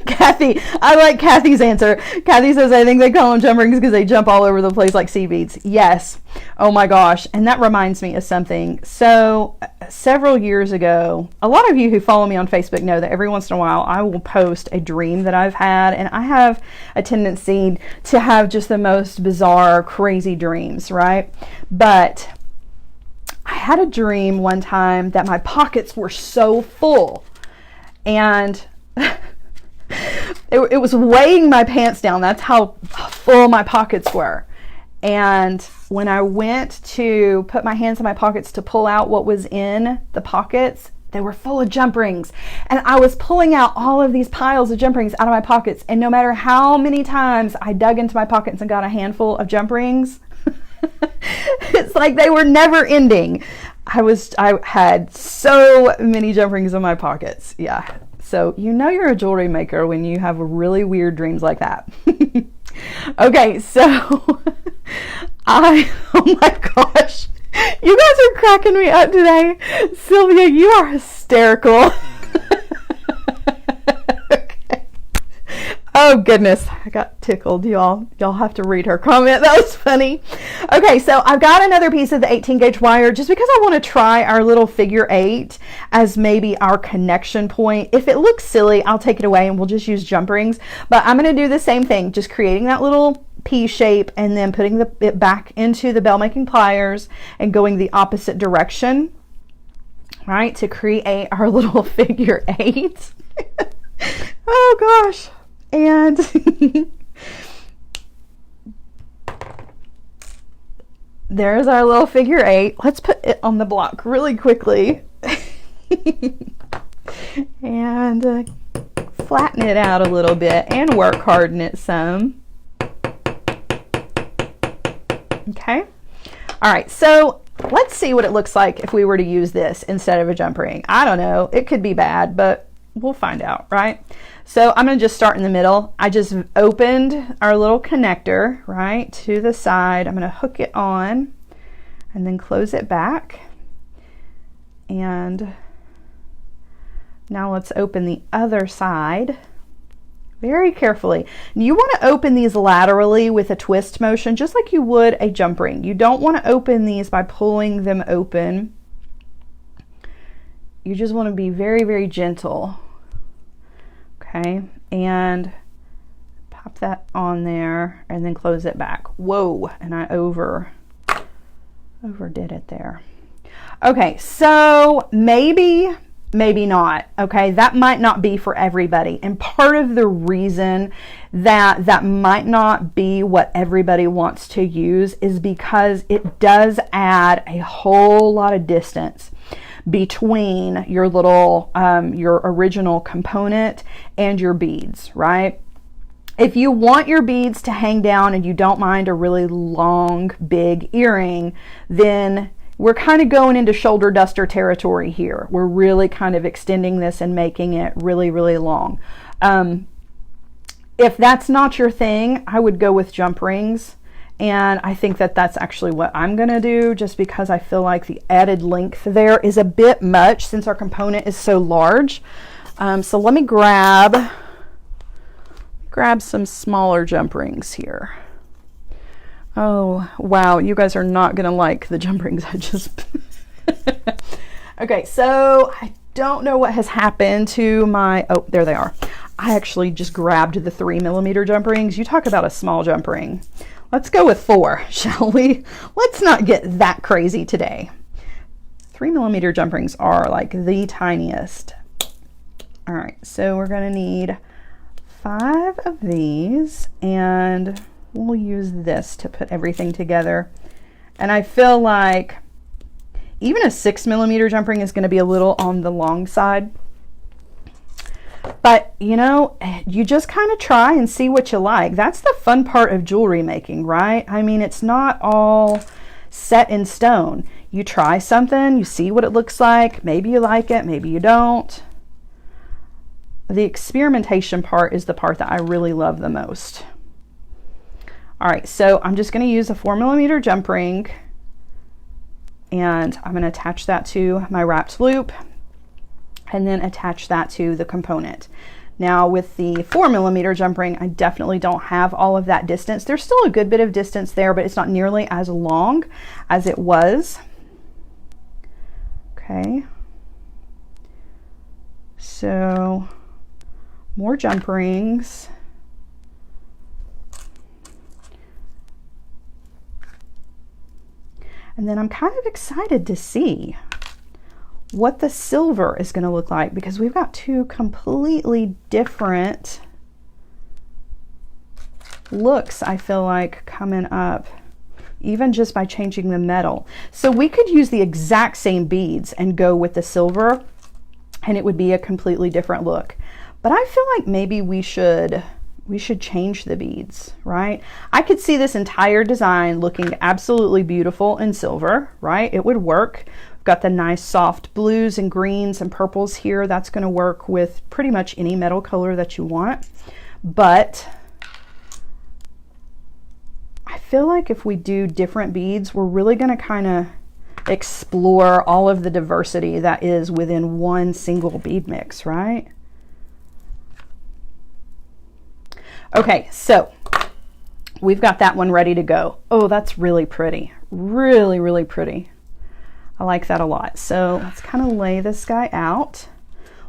Kathy, I like Kathy's answer. Kathy says, I think they call them jump rings because they jump all over the place like sea beads. Yes. Oh my gosh. And that reminds me of something. So several years ago, a lot of you who follow me on Facebook know that every once in a while I will post a dream that I've had, and I have a tendency to have just the most bizarre, crazy dreams, right? But I had a dream one time that my pockets were so full, and it was weighing my pants down. That's how full my pockets were. And when I went to put my hands in my pockets to pull out what was in the pockets, they were full of jump rings. And I was pulling out all of these piles of jump rings out of my pockets. And no matter how many times I dug into my pockets and got a handful of jump rings, it's like they were never ending. I had so many jump rings in my pockets. Yeah. So you know you're a jewelry maker when you have really weird dreams like that. Okay, so oh my gosh, you guys are cracking me up today. Sylvia, you are hysterical. Okay. Oh goodness, I got tickled, y'all. Y'all have to read her comment. That was funny. Okay, so I've got another piece of the 18 gauge wire just because I want to try our little figure 8 as maybe our connection point. If it looks silly, I'll take it away and we'll just use jump rings. But I'm going to do the same thing, just creating that little P shape and then putting it back into the bell making pliers and going the opposite direction, right, to create our little figure 8. Oh gosh. And there's our little figure 8. Let's put it on the block really quickly and flatten it out a little bit and work harden it some. Okay. All right. So let's see what it looks like if we were to use this instead of a jump ring. I don't know. It could be bad, but we'll find out, right? So I'm going to just start in the middle. I just opened our little connector, right, to the side. I'm going to hook it on and then close it back. And now let's open the other side very carefully. You want to open these laterally with a twist motion, just like you would a jump ring. You don't want to open these by pulling them open. You just want to be very, very gentle. Okay, and pop that on there and then close it back. Whoa, and I overdid it there. Okay, so maybe not. Okay, that might not be for everybody. And part of the reason that that might not be what everybody wants to use is because it does add a whole lot of distance between your little, your original component and your beads, right? If you want your beads to hang down and you don't mind a really long, big earring, then we're kind of going into shoulder duster territory here. We're really kind of extending this and making it really, really long. If that's not your thing, I would go with jump rings. And I think that that's actually what I'm going to do, just because I feel like the added length there is a bit much since our component is so large. So let me grab some smaller jump rings here. Oh, wow. You guys are not going to like the jump rings I just... Okay, so I don't know what has happened to my... Oh, there they are. I actually just grabbed the 3mm jump rings. You talk about a small jump ring. Let's go with 4, shall we? Let's not get that crazy today. 3mm jump rings are like the tiniest. All right, so we're gonna need 5 of these, and we'll use this to put everything together. And I feel like even a 6mm jump ring is gonna be a little on the long side. But you know, you just kind of try and see what you like. That's the fun part of jewelry making, right? I mean, it's not all set in stone. You try something, you see what it looks like. Maybe you like it, maybe you don't. The experimentation part is the part that I really love the most. All right, so I'm just going to use a 4mm jump ring, and I'm going to attach that to my wrapped loop, and then attach that to the component. Now with the 4mm jump ring, I definitely don't have all of that distance. There's still a good bit of distance there, but it's not nearly as long as it was. Okay. So more jump rings. And then I'm kind of excited to see what the silver is going to look like, because we've got 2 completely different looks, I feel like, coming up, even just by changing the metal. So we could use the exact same beads and go with the silver, and it would be a completely different look. But I feel like maybe we should change the beads, right? I could see this entire design looking absolutely beautiful in silver, right? It would work. Got the nice soft blues and greens and purples here. That's going to work with pretty much any metal color that you want. But I feel like if we do different beads, we're really going to kind of explore all of the diversity that is within one single bead mix, right? Okay, so we've got that one ready to go. Oh, that's really pretty. Really, really pretty. I like that a lot. So let's kind of lay this guy out.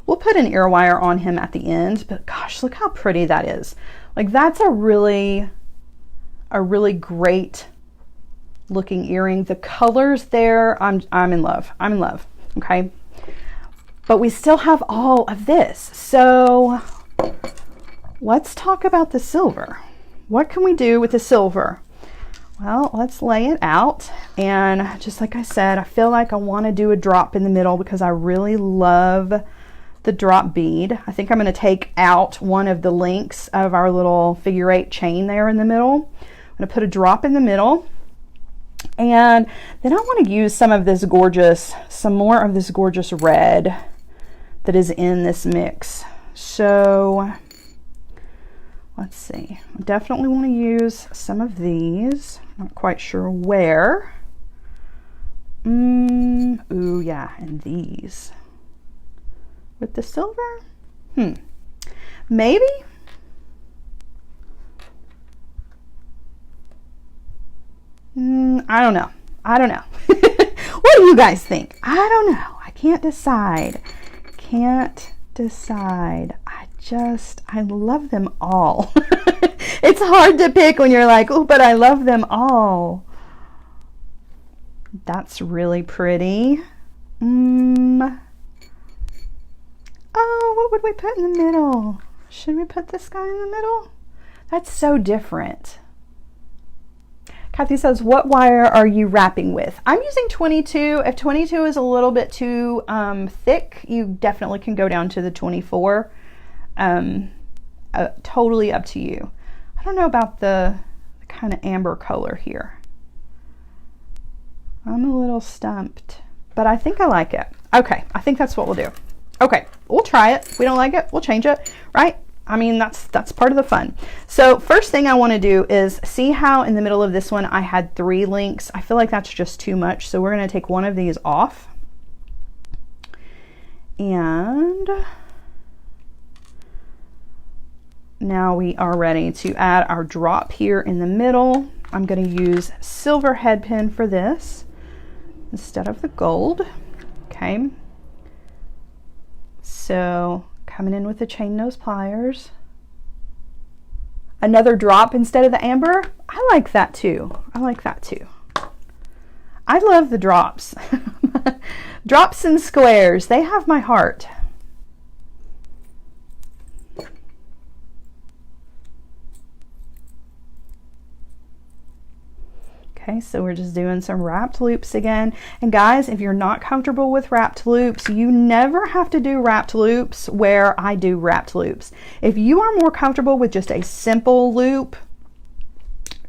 We'll put an ear wire on him at the end, but gosh, look how pretty that is. Like, that's a really great looking earring. The colors there, I'm in love. I'm in love. Okay. But we still have all of this. So let's talk about the silver. What can we do with the silver? Well, let's lay it out, and just like I said, I feel like I want to do a drop in the middle because I really love the drop bead. I think I'm going to take out one of the links of our little figure 8 chain there in the middle. I'm going to put a drop in the middle, and then I want to use some more of this gorgeous red that is in this mix. So let's see. I definitely want to use some of these. Not quite sure where. Ooh, yeah, and these. With the silver? Maybe? I don't know. I don't know. What do you guys think? I don't know. I can't decide. Can't decide. I love them all. It's hard to pick when you're like, oh, but I love them all. That's really pretty. Oh, what would we put in the middle? Should we put this guy in the middle? That's so different. Kathy says, what wire are you wrapping with? I'm using 22. If 22 is a little bit too thick, you definitely can go down to the 24. Totally up to you. I don't know about the kind of amber color here. I'm a little stumped, but I think I like it. Okay, I think that's what we'll do. Okay, we'll try it. If we don't like it, we'll change it, right? I mean, that's part of the fun. So first thing I want to do is see how in the middle of this one I had 3 links. I feel like that's just too much, so we're going to take one of these off. And now we are ready to add our drop here in the middle. I'm going to use silver head pin for this instead of the gold. Okay. So coming in with the chain nose pliers. Another drop instead of the amber. I like that too. I like that too. I love the drops. Drops and squares, they have my heart. Okay, so we're just doing some wrapped loops again. And guys, if you're not comfortable with wrapped loops, you never have to do wrapped loops where I do wrapped loops. If you are more comfortable with just a simple loop,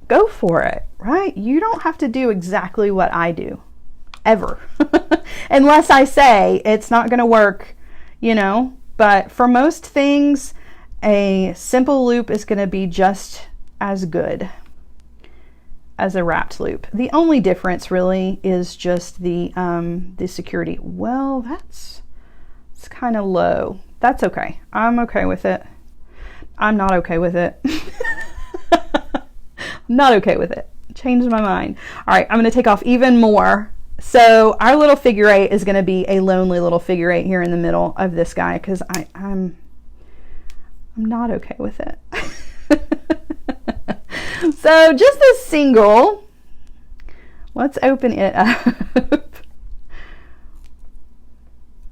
go for it, right? You don't have to do exactly what I do, ever. Unless I say it's not gonna work, you know, but for most things, a simple loop is gonna be just as good as a wrapped loop. The only difference really is just the security. Well, it's kind of low. That's okay. I'm okay with it. I'm not okay with it. Not okay with it. Changed my mind. All right, I'm going to take off even more. So our little figure eight is going to be a lonely little figure eight here in the middle of this guy because I'm not okay with it. So just a single. Let's open it up.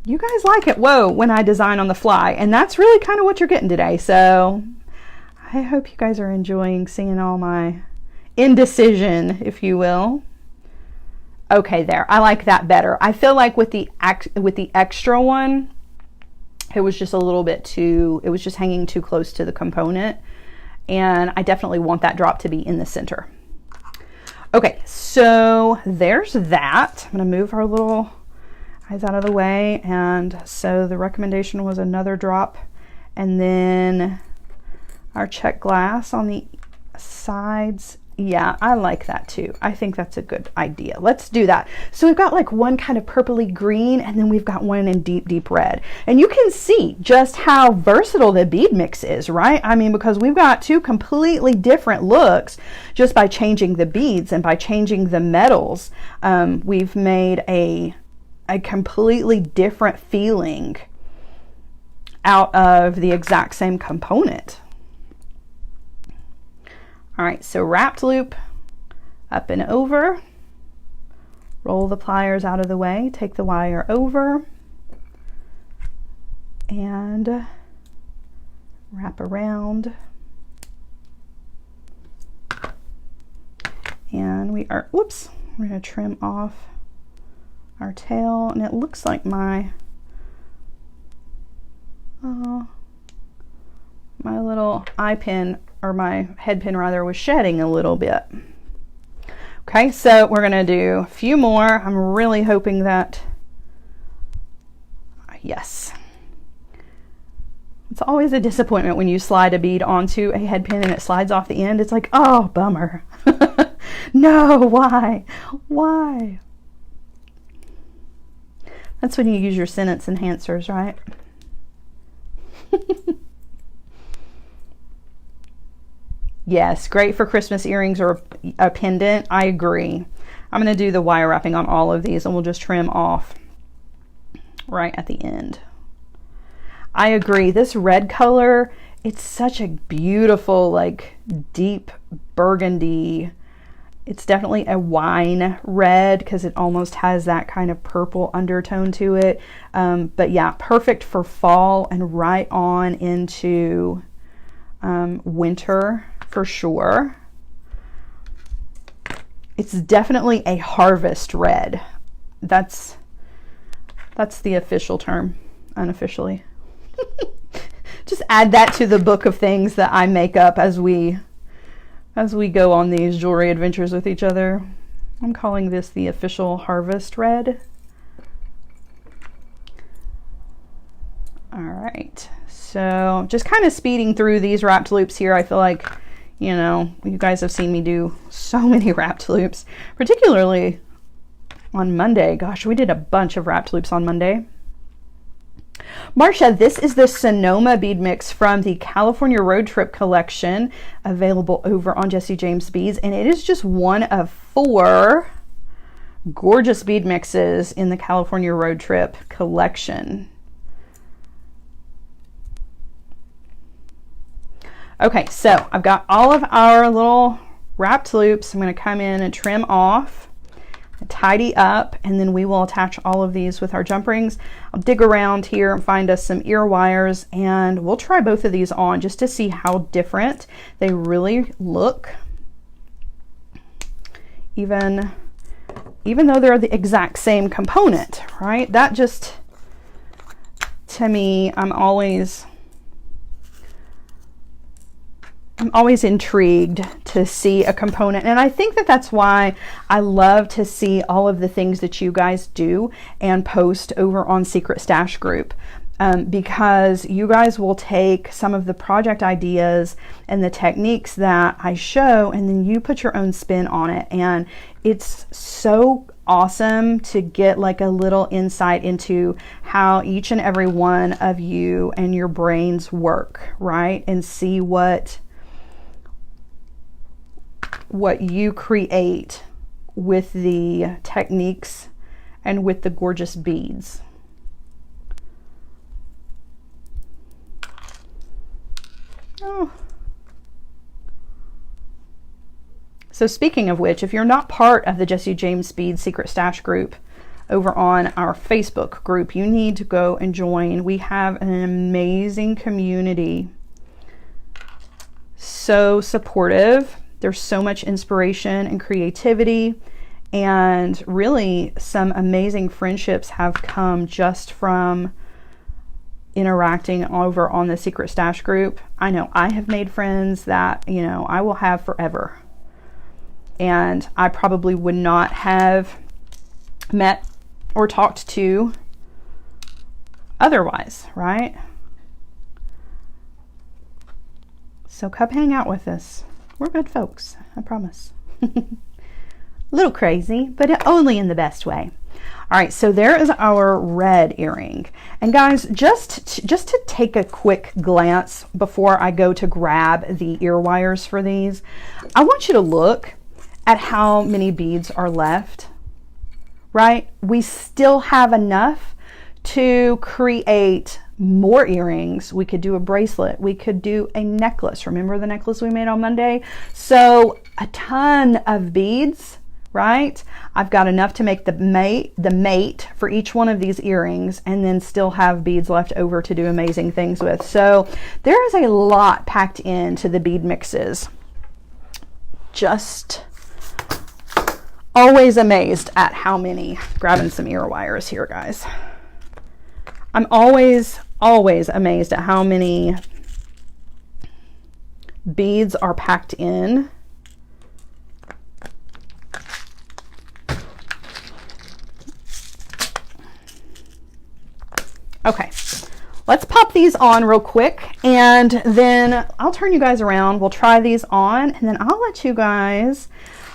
You guys like it, whoa, when I design on the fly, and that's really kind of what you're getting today. So I hope you guys are enjoying seeing all my indecision, if you will. Okay, there, I like that better. I feel like with the extra one, it was just a little bit too, it was just hanging too close to the component. And I definitely want that drop to be in the center. Okay, so there's that. I'm gonna move our little eyes out of the way. And so the recommendation was another drop and then our check glass on the sides. Yeah, I like that too. I think that's a good idea. Let's do that. So we've got like one kind of purpley green and then we've got one in deep, deep red. And you can see just how versatile the bead mix is, right? I mean, because we've got two completely different looks just by changing the beads and by changing the metals. We've made a completely different feeling out of the exact same component. All right, so wrapped loop up and over, roll the pliers out of the way, take the wire over, and wrap around. And we are, whoops, we're gonna trim off our tail, and it looks like my little eye pin, or my head pin rather, was shedding a little bit. Okay, so we're gonna do a few more. I'm really hoping that, yes. It's always a disappointment when you slide a bead onto a head pin and it slides off the end. It's like, oh, bummer. No, why? Why? That's when you use your sentence enhancers, right? Yes, great for Christmas earrings or a pendant. I agree. I'm going to do the wire wrapping on all of these and we'll just trim off right at the end. I agree. This red color, it's such a beautiful, like deep burgundy. It's definitely a wine red because it almost has that kind of purple undertone to it. But yeah, perfect for fall and right on into winter. For sure. It's definitely a harvest red. That's the official term, unofficially. Just add that to the book of things that I make up as we go on these jewelry adventures with each other. I'm calling this the official harvest red. All right, so just kind of speeding through these wrapped loops here. I feel like, you know, you guys have seen me do so many wrapped loops, particularly on Monday. Gosh, we did a bunch of wrapped loops on Monday. Marcia, this is the Sonoma bead mix from the California Road Trip collection, available over on Jesse James Beads, and it is just one of 4 gorgeous bead mixes in the California Road Trip collection. Okay, so I've got all of our little wrapped loops. I'm going to come in and trim off, tidy up, and then we will attach all of these with our jump rings. I'll dig around here and find us some ear wires, and we'll try both of these on just to see how different they really look, even though they're the exact same component, right? That just, to me, I'm always intrigued to see a component, and I think that that's why I love to see all of the things that you guys do and post over on Secret Stash Group, because you guys will take some of the project ideas and the techniques that I show, and then you put your own spin on it, and it's so awesome to get like a little insight into how each and every one of you and your brains work, right? And see what you create with the techniques and with the gorgeous beads. Oh. So speaking of which, if you're not part of the Jessie James Bead Secret Stash group over on our Facebook group, you need to go and join. We have an amazing community, so supportive. There's so much inspiration and creativity, and really some amazing friendships have come just from interacting over on the Secret Stash group. I know I have made friends that, you know, I will have forever, and I probably would not have met or talked to otherwise, right? So come hang out with us. We're good folks, I promise. A little crazy, but only in the best way. All right, so there is our red earring. And guys, just to take a quick glance before I go to grab the ear wires for these, I want you to look at how many beads are left, right? We still have enough to create more earrings. We could do a bracelet. We could do a necklace. Remember the necklace we made on Monday? So a ton of beads, right? I've got enough to make the mate for each one of these earrings, and then still have beads left over to do amazing things with. So there is a lot packed into the bead mixes. Just always amazed at how many. Grabbing some ear wires here, guys. I'm always amazed at how many beads are packed in. Okay, let's pop these on real quick, and then I'll turn you guys around. We'll try these on, and then I'll let you guys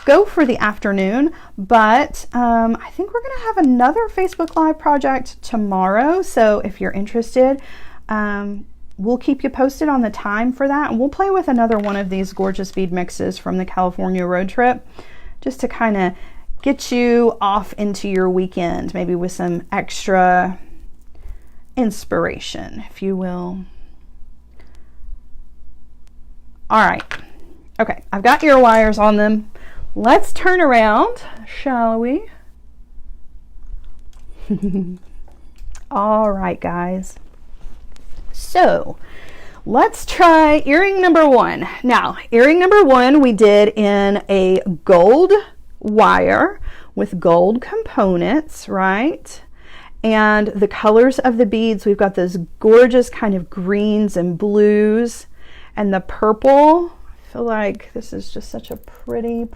go for the afternoon. But I think we're gonna have another Facebook Live project tomorrow, so if you're interested, we'll keep you posted on the time for that, and we'll play with another one of these gorgeous bead mixes from the California road trip, just to kind of get you off into your weekend, maybe with some extra inspiration, if you will. All right, okay, I've got ear wires on them. Let's turn around, shall we? All right, guys. So let's try earring number one. Now, earring number one we did in a gold wire with gold components, right? And the colors of the beads, we've got those gorgeous kind of greens and blues, and the purple. I feel like this is just such a pretty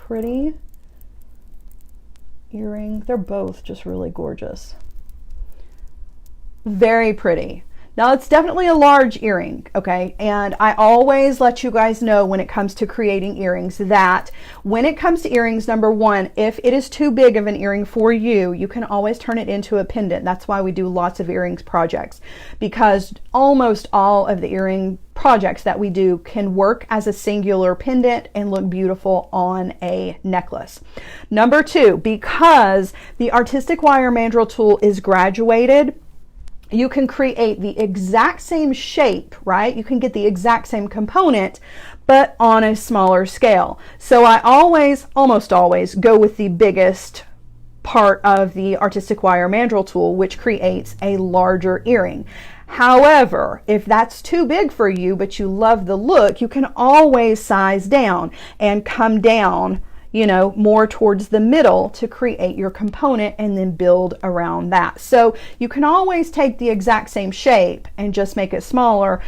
earring. They're both just really gorgeous. Very pretty. Now, it's definitely a large earring, okay? And I always let you guys know when it comes to creating earrings that when it comes to earrings, number one, if it is too big of an earring for you, you can always turn it into a pendant. That's why we do lots of earrings projects, because almost all of the earring projects that we do can work as a singular pendant and look beautiful on a necklace. Number two, because the artistic wire mandrel tool is graduated, you can create the exact same shape, right? You can get the exact same component, but on a smaller scale. So I almost always go with the biggest part of the artistic wire mandrel tool, which creates a larger earring. However, if that's too big for you, but you love the look, you can always size down and come down, you know, more towards the middle to create your component and then build around that. So you can always take the exact same shape and just make it smaller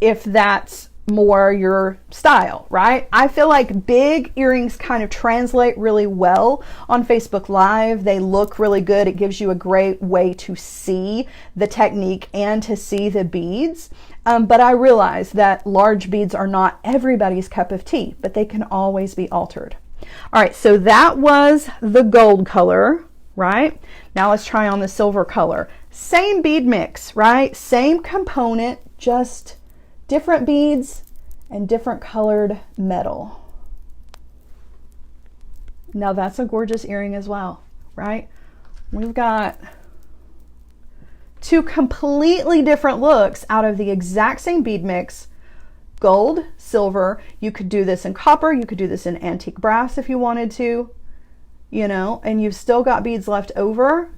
if that's more your style, right? I feel like big earrings kind of translate really well on Facebook Live. They look really good. It gives you a great way to see the technique and to see the beads. But I realize that large beads are not everybody's cup of tea, but they can always be altered. All right, so that was the gold color, right? Now let's try on the silver color. Same bead mix, right? Same component, just different beads and different colored metal. Now that's a gorgeous earring as well, right? We've got two completely different looks out of the exact same bead mix. Gold, silver. You could do this in copper, you could do this in antique brass if you wanted to, you know, and you've still got beads left over.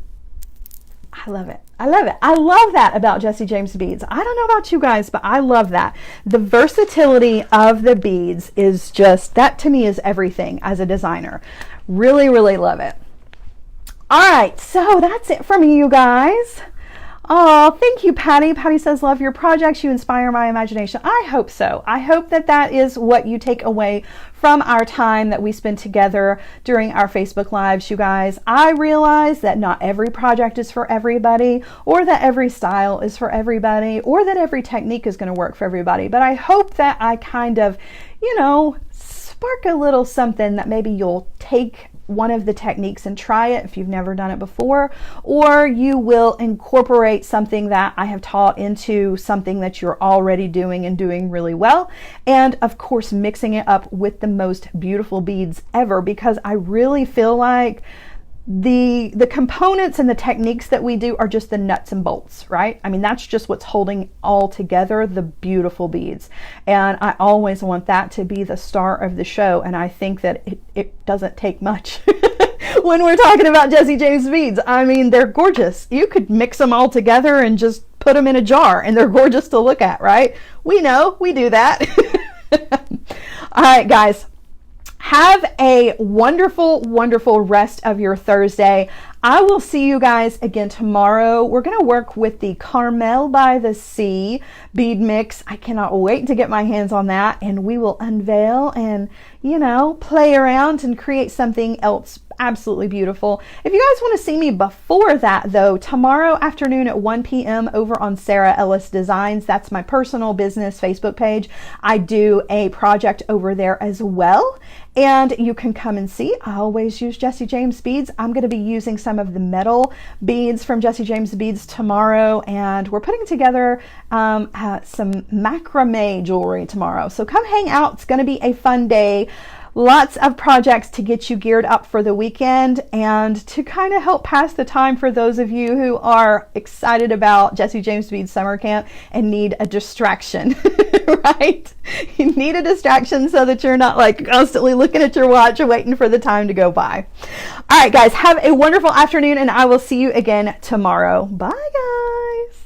I love it. I love it. I love that about Jessie James beads. I don't know about you guys, but I love that. The versatility of the beads is just, that to me is everything as a designer. Really, really love it. All right, so that's it from you guys. Oh, thank you, Patty. Patty says, love your projects. You inspire my imagination. I hope so. I hope that that is what you take away from our time that we spend together during our Facebook Lives, you guys. I realize that not every project is for everybody, or that every style is for everybody, or that every technique is going to work for everybody. But I hope that I kind of, you know, spark a little something that maybe you'll take one of the techniques and try it if you've never done it before, or you will incorporate something that I have taught into something that you're already doing and doing really well. And of course, mixing it up with the most beautiful beads ever, because I really feel like the components and the techniques that we do are just the nuts and bolts, right? I mean, that's just what's holding all together the beautiful beads. And I always want that to be the star of the show. And I think that it doesn't take much when we're talking about Jessie James beads. I mean, they're gorgeous. You could mix them all together and just put them in a jar and they're gorgeous to look at, right? We know, we do that. All right, guys. Have a wonderful, wonderful rest of your Thursday. I will see you guys again tomorrow. We're going to work with the Carmel by the Sea bead mix. I cannot wait to get my hands on that, and we will unveil and, you know, play around and create something else absolutely beautiful. If you guys want to see me before that, though, tomorrow afternoon at 1 p.m. over on Sara Ellis Designs, that's my personal business Facebook page. I do a project over there as well, and you can come and see. I always use Jessie James beads. I'm going to be using some of the metal beads from Jessie James beads tomorrow, and we're putting together some macrame jewelry tomorrow. So come hang out. It's going to be a fun day. Lots of projects to get you geared up for the weekend and to kind of help pass the time for those of you who are excited about Jessie James Bead Summer Camp and need a distraction, right? You need a distraction so that you're not like constantly looking at your watch and waiting for the time to go by. All right, guys, have a wonderful afternoon, and I will see you again tomorrow. Bye, guys.